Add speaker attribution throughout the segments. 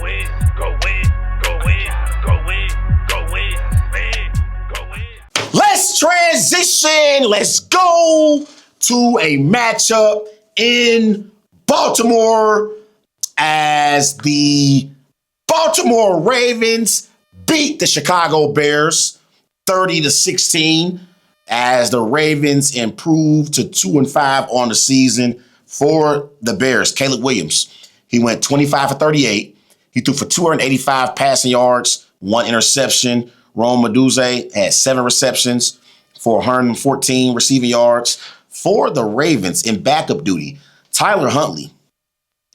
Speaker 1: win, go win, go win, go win, go win, win, go win.
Speaker 2: Let's transition. Let's go to a matchup in Baltimore as the Baltimore Ravens beat the Chicago Bears 30-16 as the Ravens improved to 2-5 on the season for the Bears. Caleb Williams, he went 25 for 38. He threw for 285 passing yards, 1 interception. Rome Meduze had 7 receptions for 114 receiving yards. For the Ravens in backup duty, Tyler Huntley,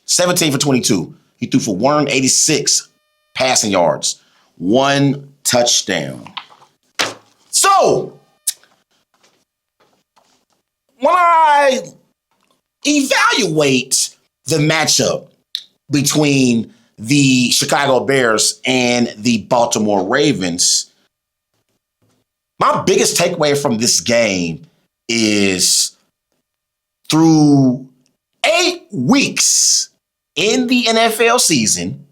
Speaker 2: 17 for 22. He threw for 186 passing yards, 1 touchdown. So, when I evaluate the matchup between the Chicago Bears and the Baltimore Ravens, my biggest takeaway from this game is through 8 weeks in the NFL season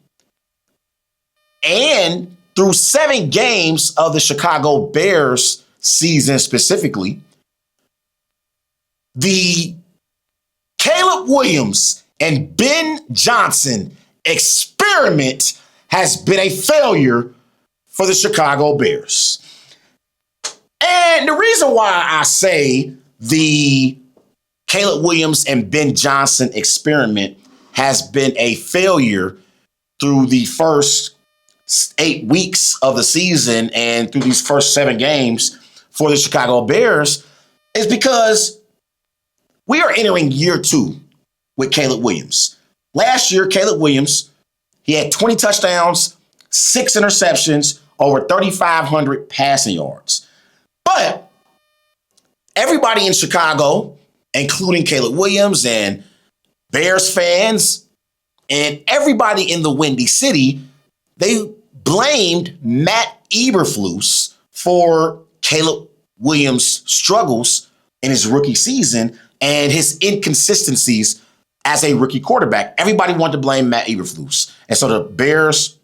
Speaker 2: and through 7 games of the Chicago Bears season specifically, the Caleb Williams and Ben Johnson experiment has been a failure for the Chicago Bears. And the reason why I say the Caleb Williams and Ben Johnson experiment has been a failure through the first 8 weeks of the season and through these first 7 games for the Chicago Bears is because we are entering year 2 with Caleb Williams. Last year, Caleb Williams, he had 20 touchdowns, 6 interceptions, over 3,500 passing yards. But everybody in Chicago, including Caleb Williams and Bears fans and everybody in the Windy City, they blamed Matt Eberflus for Caleb Williams' struggles in his rookie season and his inconsistencies as a rookie quarterback. Everybody wanted to blame Matt Eberflus. And so the Bears,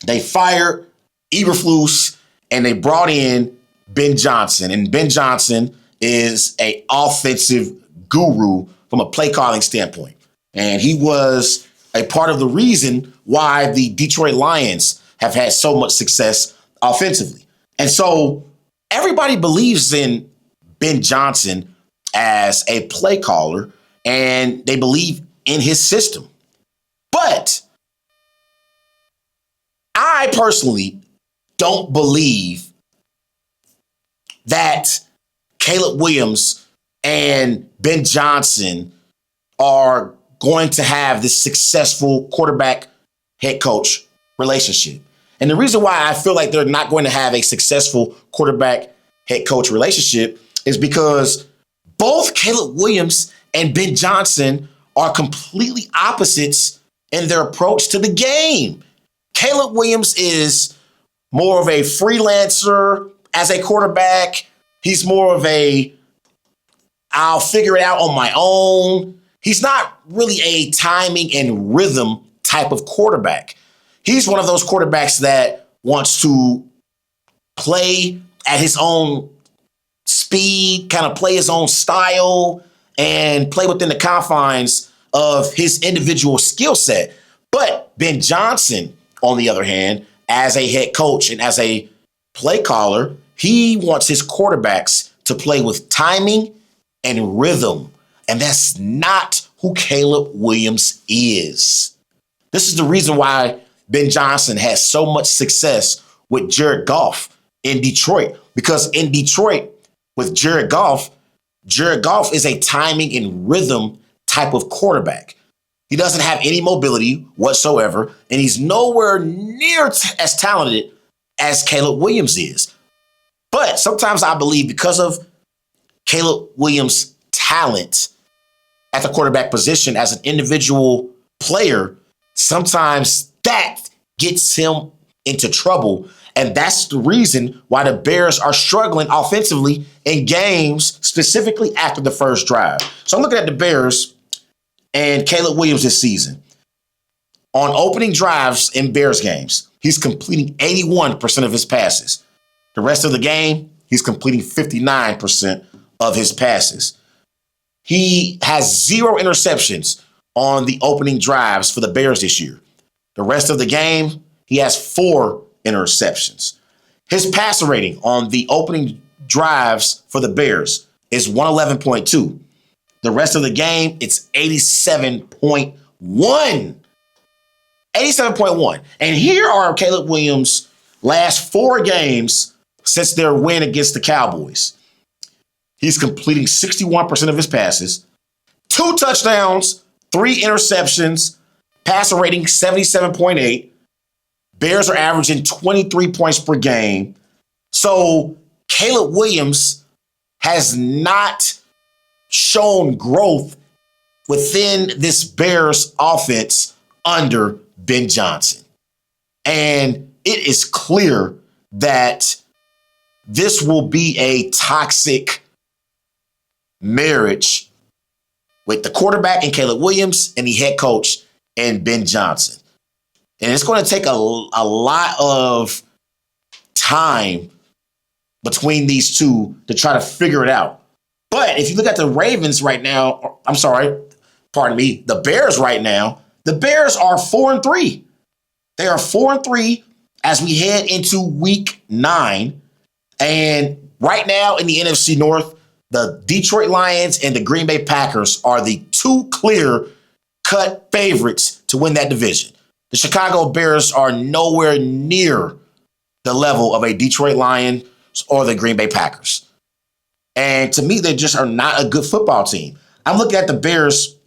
Speaker 2: they fired Eberflus and they brought in Ben Johnson. And Ben Johnson is an offensive guru from a play calling standpoint. And he was a part of the reason why the Detroit Lions have had so much success offensively. And so everybody believes in Ben Johnson as a play caller, and they believe in his system. But I personally don't believe that Caleb Williams and Ben Johnson are going to have this successful quarterback head coach relationship. And the reason why I feel like they're not going to have a successful quarterback head coach relationship is because both Caleb Williams and Ben Johnson are completely opposites in their approach to the game. Caleb Williams is more of a freelancer as a quarterback. He's more of a, I'll figure it out on my own. He's not really a timing and rhythm type of quarterback. He's one of those quarterbacks that wants to play at his own speed, kind of play his own style, and play within the confines of his individual skill set. But Ben Johnson, on the other hand, as a head coach and as a play caller, he wants his quarterbacks to play with timing and rhythm. And that's not who Caleb Williams is. This is the reason why Ben Johnson has so much success with Jared Goff in Detroit. Because in Detroit, with Jared Goff is a timing and rhythm type of quarterback. He doesn't have any mobility whatsoever, and he's nowhere near as talented as Caleb Williams is. But sometimes I believe because of Caleb Williams' talent at the quarterback position as an individual player, sometimes that gets him into trouble. And that's the reason why the Bears are struggling offensively in games, specifically after the first drive. So I'm looking at the Bears and Caleb Williams this season. On opening drives in Bears games, he's completing 81% of his passes. The rest of the game, he's completing 59% of his passes. He has 0 interceptions on the opening drives for the Bears this year. The rest of the game, he has 4 interceptions. His passer rating on the opening drives for the Bears is 111.2. The rest of the game, it's 87.1. 87.1. And here are Caleb Williams' last 4 games since their win against the Cowboys. He's completing 61% of his passes, 2 touchdowns, 3 interceptions, passer rating 77.8. Bears are averaging 23 points per game. So Caleb Williams has not shown growth within this Bears offense under Ben Johnson. And it is clear that this will be a toxic marriage with the quarterback and Caleb Williams and the head coach and Ben Johnson. And it's going to take a lot of time between these two to try to figure it out. But if you look at the Ravens right now, the Bears right now, the Bears are 4-3. They are 4-3 as we head into week 9. And right now in the NFC North, the Detroit Lions and the Green Bay Packers are the 2 clear-cut favorites to win that division. The Chicago Bears are nowhere near the level of a Detroit Lions or the Green Bay Packers. And to me, they just are not a good football team. I'm looking at the Bears'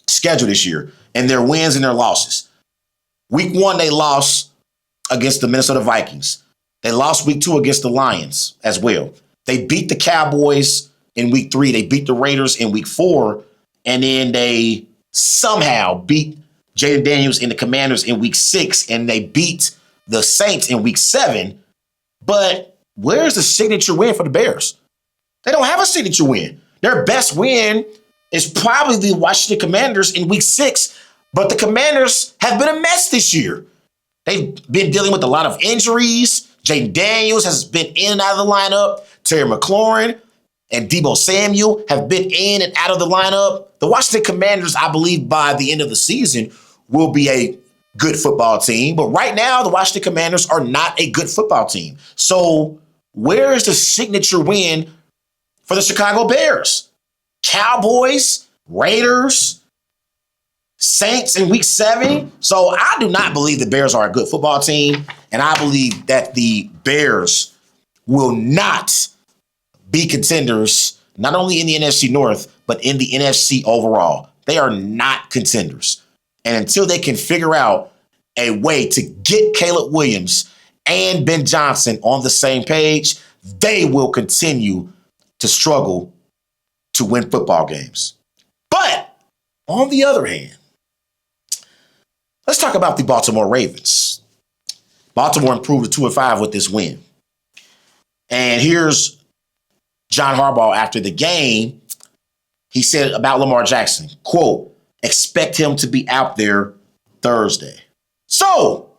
Speaker 2: schedule this year and their wins and their losses. Week 1, they lost against the Minnesota Vikings. They lost week 2 against the Lions as well. They beat the Cowboys in week 3. They beat the Raiders in week 4. And then they somehow beat Jaden Daniels and the Commanders in week 6. And they beat the Saints in week 7. But where's the signature win for the Bears? They don't have a signature win. Their best win is probably the Washington Commanders in week 6. But the Commanders have been a mess this year. They've been dealing with a lot of injuries. Jaden Daniels has been in and out of the lineup. Terry McLaurin and Deebo Samuel have been in and out of the lineup. The Washington Commanders, I believe, by the end of the season, will be a good football team. But right now, the Washington Commanders are not a good football team. So where is the signature win for the Chicago Bears? Cowboys, Raiders, Saints in week 7. So I do not believe the Bears are a good football team. And I believe that the Bears will not be contenders, not only in the NFC North, but in the NFC overall. They are not contenders. And until they can figure out a way to get Caleb Williams and Ben Johnson on the same page, they will continue to struggle to win football games. But on the other hand, let's talk about the Baltimore Ravens. Baltimore improved to 2-5 with this win. And here's John Harbaugh after the game. He said about Lamar Jackson, quote, expect him to be out there Thursday. So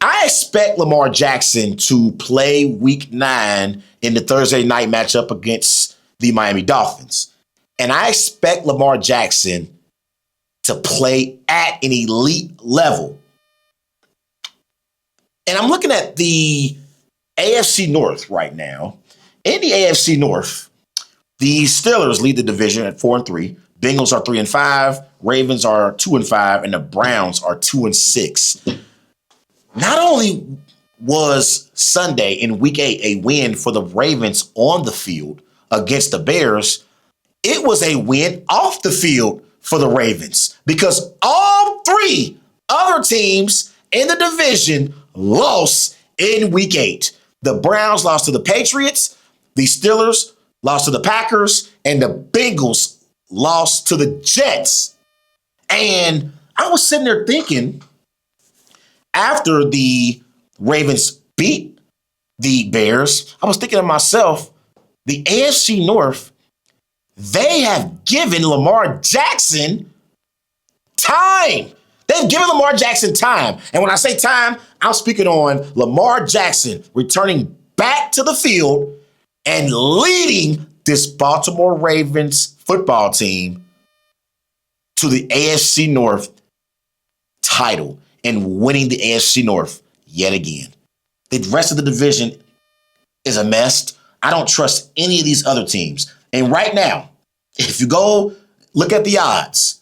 Speaker 2: I expect Lamar Jackson to play week 9 in the Thursday night matchup against the Miami Dolphins. And I expect Lamar Jackson to play at an elite level. And I'm looking at the AFC North right now. In the AFC North, the Steelers lead the division at 4-3. Bengals are 3-5. Ravens are 2-5. And the Browns are 2-6. Not only was Sunday in week 8 a win for the Ravens on the field against the Bears, it was a win off the field for the Ravens because all 3 other teams in the division lost in week 8. The Browns lost to the Patriots, the Steelers lost to the Packers, and the Bengals lost to the Jets. And I was sitting there thinking, after the Ravens beat the Bears, I was thinking to myself, the AFC North, they have given Lamar Jackson Time. They've given Lamar Jackson time. And when I say time, I'm speaking on Lamar Jackson returning back to the field and leading this Baltimore Ravens football team to the AFC North title and winning the AFC North yet again. The rest of the division is a mess. I don't trust any of these other teams. And right now, if you go look at the odds,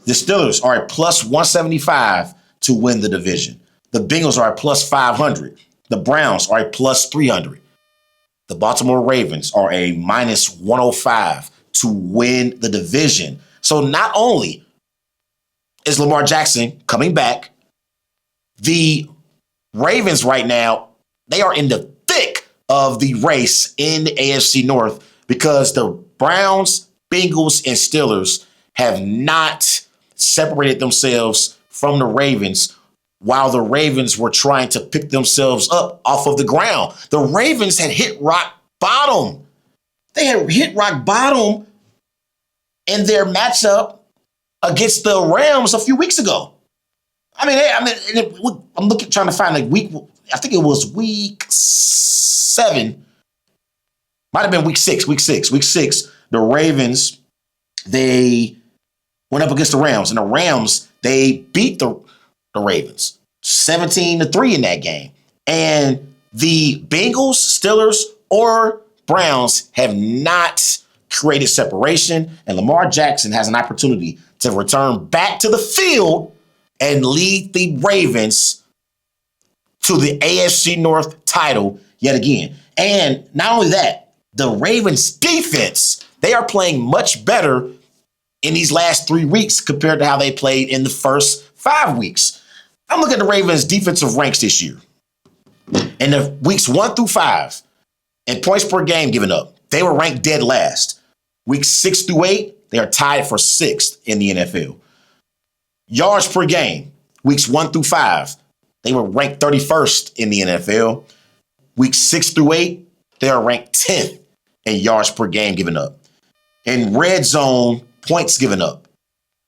Speaker 2: the Steelers are at plus 175 to win the division. The Bengals are at plus 500. The Browns are at plus 300. The Baltimore Ravens are a minus 105 to win the division. So not only is Lamar Jackson coming back, the Ravens right now, they are in the thick of the race in the AFC North because the Browns, Bengals, and Steelers have not separated themselves from the Ravens while the Ravens were trying to pick themselves up off of the ground. The Ravens had hit rock bottom. They had hit rock bottom in their matchup against the Rams a few weeks ago. I'm looking, trying to find a week. I think it was week 7. Might have been week 6. Week 6. The Ravens, they went up against the Rams, and the Rams, they beat the Ravens 17-3 in that game. And the Bengals, Steelers, or Browns have not created separation, and Lamar Jackson has an opportunity to return back to the field and lead the Ravens to the AFC North title yet again. And not only that, the Ravens defense, they are playing much better in these last 3 weeks compared to how they played in the first 5 weeks. I'm looking at the Ravens defensive ranks this year. In the weeks 1 through 5, in points per game given up, they were ranked dead last. Weeks 6 through 8, they are tied for 6th in the NFL. Yards per game, weeks 1 through 5, they were ranked 31st in the NFL. Weeks 6 through 8, they are ranked 10th in yards per game given up. In red zone points given up,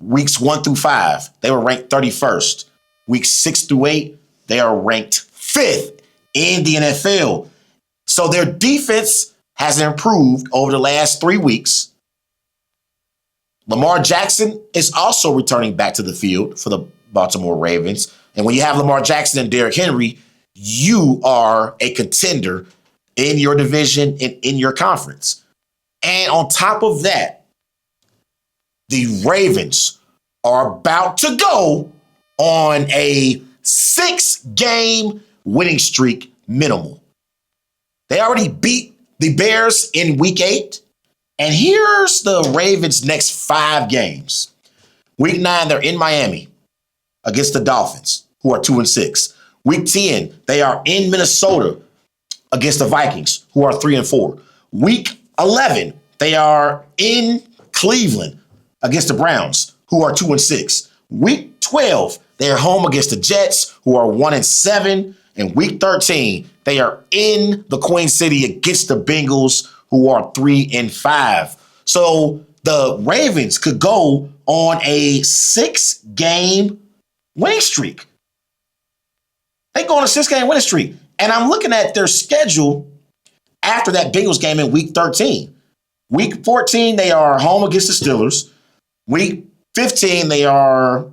Speaker 2: weeks 1 through 5, they were ranked 31st. Weeks 6 through 8, they are ranked 5th in the NFL. So their defense has improved over the last 3 weeks. Lamar Jackson is also returning back to the field for the Baltimore Ravens. And when you have Lamar Jackson and Derrick Henry, you are a contender in your division and in your conference. And on top of that, the Ravens are about to go on a 6-game winning streak minimal. They already beat the Bears in week 8. And here's the Ravens' next 5 games. Week 9, they're in Miami against the Dolphins, who are 2-6. Week 10, they are in Minnesota against the Vikings, who are 3-4. Week 11, they are in Cleveland against the Browns, who are 2-6. Week 12, they are home against the Jets, who are 1-7. And week 13, they are in the Queen City against the Bengals, who are 3-5. So the Ravens could go on a 6-game winning streak. They go on a 6-game winning streak. And I'm looking at their schedule after that Bengals game in week 13. Week 14, they are home against the Steelers. Week 15, they are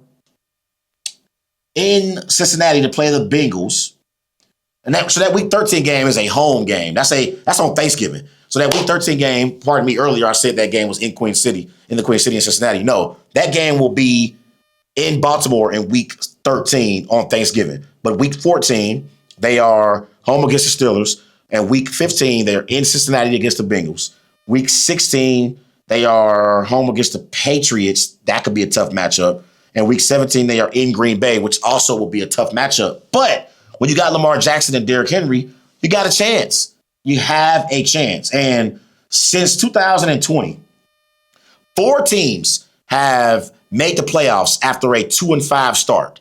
Speaker 2: in Cincinnati to play the Bengals. And so that week 13 game is a home game. That's on Thanksgiving. So that week 13 game, pardon me, earlier I said that game was in the Queen City in Cincinnati. No, that game will be in Baltimore in week 13 on Thanksgiving. But week 14, they are home against the Steelers. And week 15, they're in Cincinnati against the Bengals. Week 16, they are home against the Patriots. That could be a tough matchup. And week 17, they are in Green Bay, which also will be a tough matchup. But when you got Lamar Jackson and Derrick Henry, you got a chance. You have a chance. And since 2020, 4 teams have made the playoffs after a 2-5 start.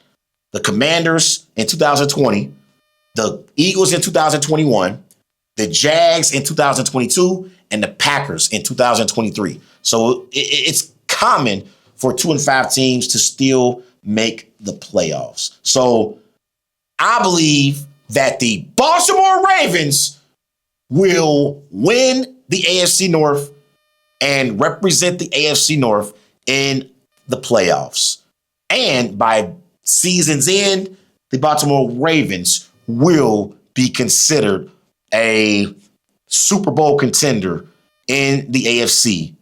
Speaker 2: The Commanders in 2020, the Eagles in 2021, the Jags in 2022, and the Packers in 2023. So it's common for 2-5 teams to still make the playoffs. So I believe that the Baltimore Ravens will win the AFC North and represent the AFC North in the playoffs. And by season's end, the Baltimore Ravens will be considered a Super Bowl contender in the AFC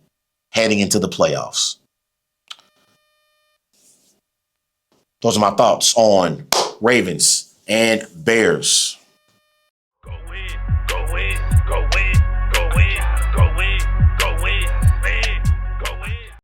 Speaker 2: heading into the playoffs. Those are my thoughts on Ravens and Bears.